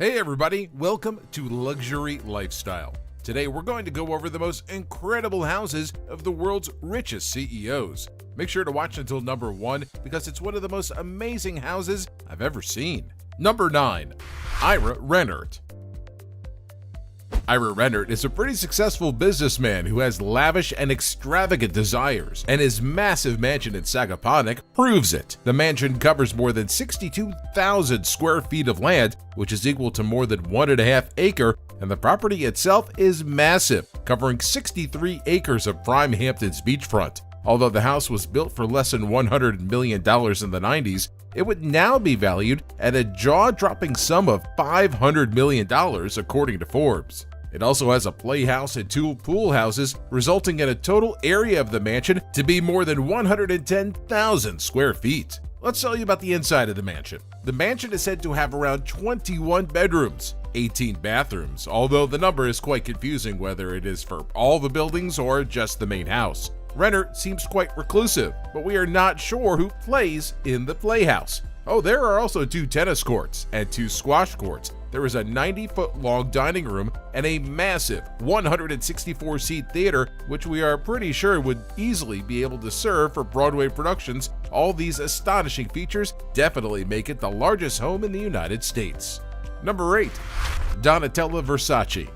Hey everybody, welcome to Luxury Lifestyle. Today we're going to go over the most incredible houses of the world's richest CEOs. Make sure to watch until number 1 because it's one of the most amazing houses I've ever seen. Number 9. Ira Rennert. Ira Rennert is a pretty successful businessman who has lavish and extravagant desires, and his massive mansion in Sagaponack proves it. The mansion covers more than 62,000 square feet of land, which is equal to more than 1.5 acres, and the property itself is massive, covering 63 acres of prime Hamptons beachfront. Although the house was built for less than $100 million in the 90s, it would now be valued at a jaw-dropping sum of $500 million according to Forbes. It also has a playhouse and 2 pool houses, resulting in a total area of the mansion to be more than 110,000 square feet. Let's tell you about the inside of the mansion. The mansion is said to have around 21 bedrooms, 18 bathrooms, although the number is quite confusing whether it is for all the buildings or just the main house. Rennert seems quite reclusive, but we are not sure who plays in the playhouse. Oh, there are also 2 tennis courts and 2 squash courts. There is a 90-foot-long dining room and a massive 164-seat theater, which we are pretty sure would easily be able to serve for Broadway productions. All these astonishing features definitely make it the largest home in the United States. Number 8. Donatella Versace.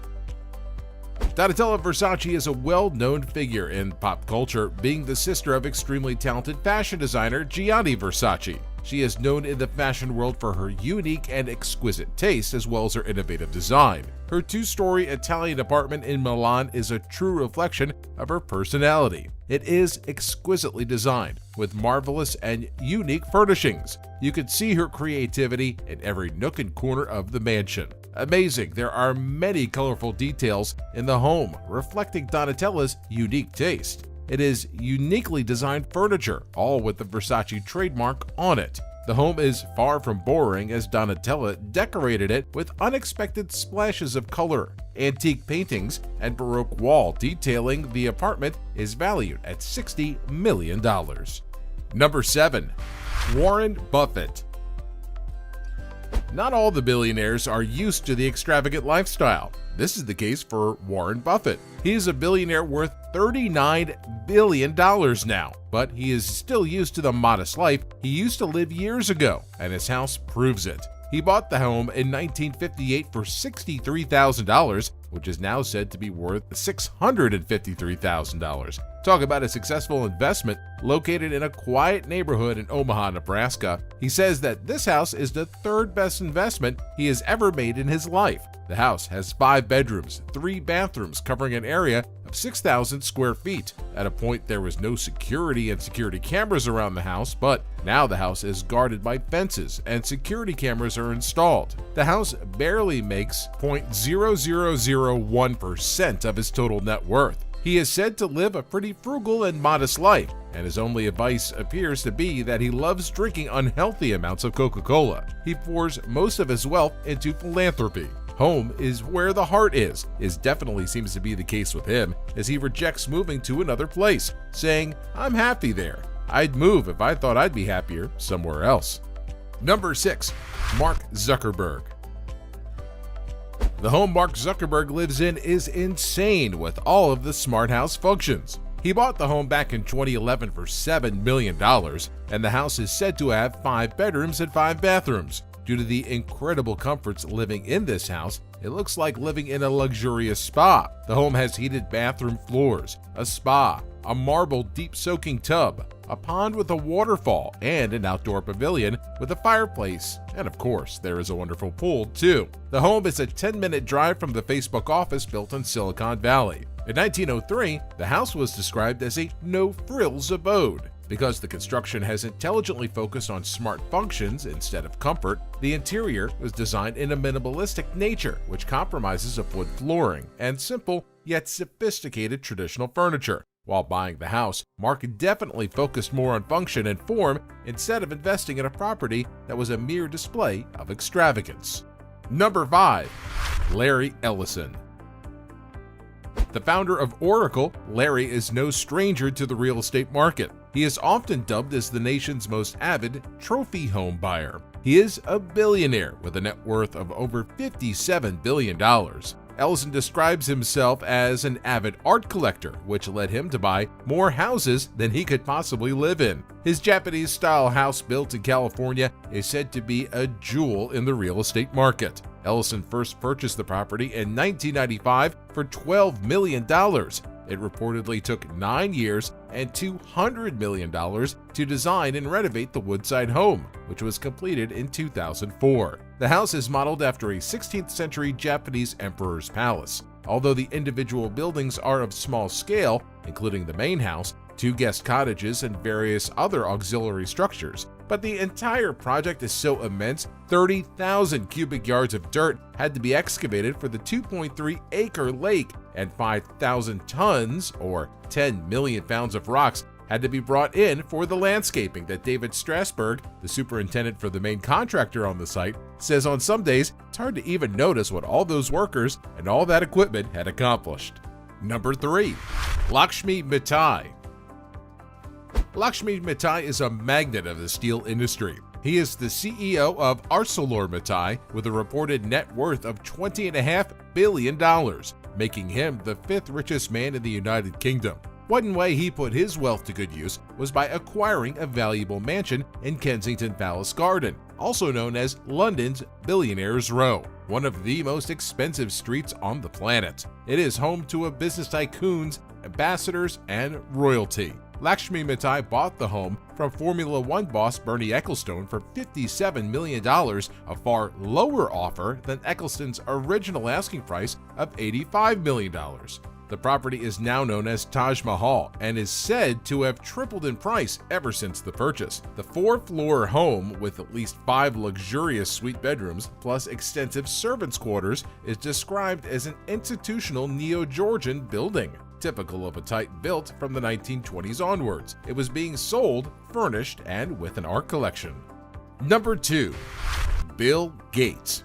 Donatella Versace is a well-known figure in pop culture, being the sister of extremely talented fashion designer Gianni Versace. She is known in the fashion world for her unique and exquisite taste as well as her innovative design. Her 2-story Italian apartment in Milan is a true reflection of her personality. It is exquisitely designed, with marvelous and unique furnishings. You can see her creativity in every nook and corner of the mansion. Amazing, there are many colorful details in the home, reflecting Donatella's unique taste. It is uniquely designed furniture, all with the Versace trademark on it. The home is far from boring as Donatella decorated it with unexpected splashes of color. Antique paintings and Baroque wall detailing the apartment is valued at $60 million. Number 7. Warren Buffett. Not all the billionaires are used to the extravagant lifestyle. This is the case for Warren Buffett. He is a billionaire worth $39 billion now, but he is still used to the modest life he used to live years ago, and his house proves it. He bought the home in 1958 for $63,000, which is now said to be worth $653,000. Talk about a successful investment located in a quiet neighborhood in Omaha, Nebraska. He says that this house is the 3rd best investment he has ever made in his life. The house has 5 bedrooms, 3 bathrooms, covering an area of 6,000 square feet. At a point, there was no security and security cameras around the house, but now the house is guarded by fences and security cameras are installed. The house barely makes 0.0001% of his total net worth. He is said to live a pretty frugal and modest life, and his only advice appears to be that he loves drinking unhealthy amounts of Coca-Cola. He pours most of his wealth into philanthropy. Home is where the heart is definitely seems to be the case with him, as he rejects moving to another place, saying, "I'm happy there. I'd move if I thought I'd be happier somewhere else." Number 6. Mark Zuckerberg. The home Mark Zuckerberg lives in is insane with all of the smart house functions. He bought the home back in 2011 for $7 million, and the house is said to have 5 bedrooms and 5 bathrooms. Due to the incredible comforts living in this house, it looks like living in a luxurious spa. The home has heated bathroom floors, a spa, a marble deep soaking tub, a pond with a waterfall, and an outdoor pavilion with a fireplace. And of course, there is a wonderful pool too. The home is a 10-minute drive from the Facebook office built in Silicon Valley. In 1903, the house was described as a no-frills abode. Because the construction has intelligently focused on smart functions instead of comfort, the interior was designed in a minimalistic nature, which compromises of wood flooring and simple yet sophisticated traditional furniture. While buying the house, Mark definitely focused more on function and form instead of investing in a property that was a mere display of extravagance. Number 5. Larry Ellison. The founder of Oracle, Larry is no stranger to the real estate market. He is often dubbed as the nation's most avid trophy home buyer. He is a billionaire with a net worth of over $57 billion. Ellison describes himself as an avid art collector, which led him to buy more houses than he could possibly live in. His Japanese-style house built in California is said to be a jewel in the real estate market. Ellison first purchased the property in 1995 for $12 million. It reportedly took 9 years and $200 million to design and renovate the Woodside home, which was completed in 2004. The house is modeled after a 16th century Japanese emperor's palace. Although the individual buildings are of small scale, including the main house, 2 guest cottages, and various other auxiliary structures, but the entire project is so immense, 30,000 cubic yards of dirt had to be excavated for the 2.3-acre lake, and 5,000 tons, or 10 million pounds of rocks, had to be brought in for the landscaping that David Strasberg, the superintendent for the main contractor on the site, says on some days it's hard to even notice what all those workers and all that equipment had accomplished. Number 3. Lakshmi Mittal. Lakshmi Mittal is a magnate of the steel industry. He is the CEO of ArcelorMittal with a reported net worth of $20.5 billion, making him the 5th richest man in the United Kingdom. One way he put his wealth to good use was by acquiring a valuable mansion in Kensington Palace Garden, also known as London's Billionaires' Row, one of the most expensive streets on the planet. It is home to a business tycoons, ambassadors, and royalty. Lakshmi Mittal bought the home from Formula One boss Bernie Ecclestone for $57 million, a far lower offer than Ecclestone's original asking price of $85 million. The property is now known as Taj Mahal and is said to have tripled in price ever since the purchase. The 4-floor home, with at least 5 luxurious suite bedrooms plus extensive servants' quarters, is described as an institutional Neo-Georgian building, typical of a type built from the 1920s onwards. It was being sold, furnished, and with an art collection. Number 2. Bill Gates.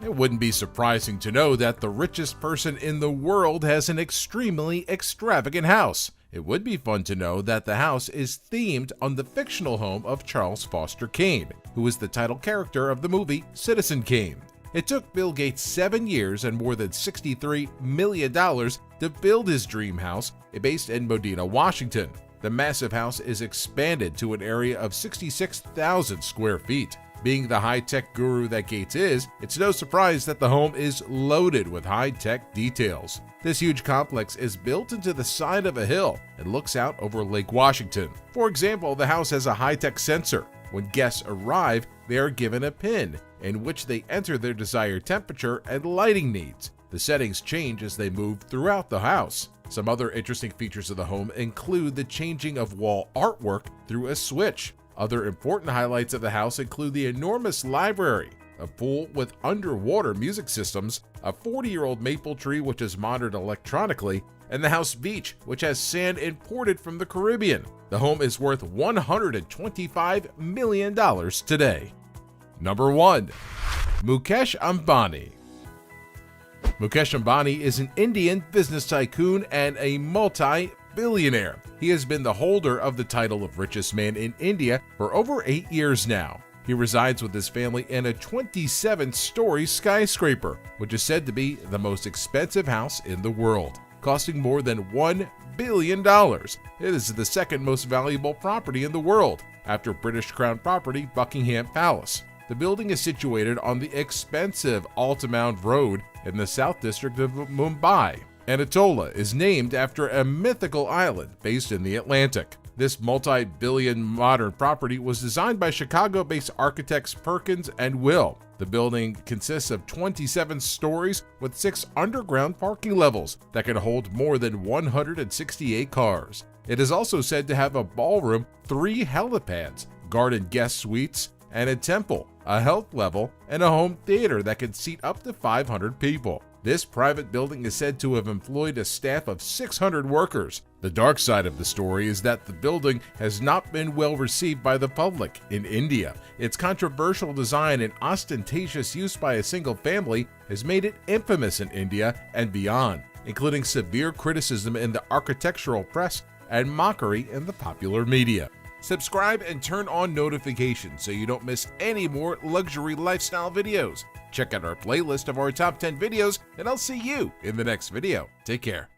It wouldn't be surprising to know that the richest person in the world has an extremely extravagant house. It would be fun to know that the house is themed on the fictional home of Charles Foster Kane, who is the title character of the movie Citizen Kane. It took Bill Gates 7 years and more than $63 million to build his dream house, based in Modena, Washington. The massive house is expanded to an area of 66,000 square feet. Being the high-tech guru that Gates is, it's no surprise that the home is loaded with high-tech details. This huge complex is built into the side of a hill and looks out over Lake Washington. For example, the house has a high-tech sensor. When guests arrive, they are given a pin in which they enter their desired temperature and lighting needs. The settings change as they move throughout the house. Some other interesting features of the home include the changing of wall artwork through a switch. Other important highlights of the house include the enormous library, a pool with underwater music systems, a 40-year-old maple tree which is monitored electronically, and the house beach, which has sand imported from the Caribbean. The home is worth $125 million today. Number 1. Mukesh Ambani. Mukesh Ambani is an Indian business tycoon and a multi-billionaire. He has been the holder of the title of richest man in India for over 8 years now. He resides with his family in a 27-story skyscraper, which is said to be the most expensive house in the world, costing more than $1 billion. It is the second most valuable property in the world, after British Crown property Buckingham Palace. The building is situated on the expensive Altamount Road in the South District of Mumbai. Anatolia is named after a mythical island based in the Atlantic. This multi-billion modern property was designed by Chicago-based architects Perkins and Will. The building consists of 27 stories with 6 underground parking levels that can hold more than 168 cars. It is also said to have a ballroom, 3 helipads, garden guest suites, and a temple, a health level, and a home theater that can seat up to 500 people. This private building is said to have employed a staff of 600 workers. The dark side of the story is that the building has not been well received by the public in India. Its controversial design and ostentatious use by a single family has made it infamous in India and beyond, including severe criticism in the architectural press and mockery in the popular media. Subscribe and turn on notifications so you don't miss any more luxury lifestyle videos. Check out our playlist of our top 10 videos, and I'll see you in the next video. Take care.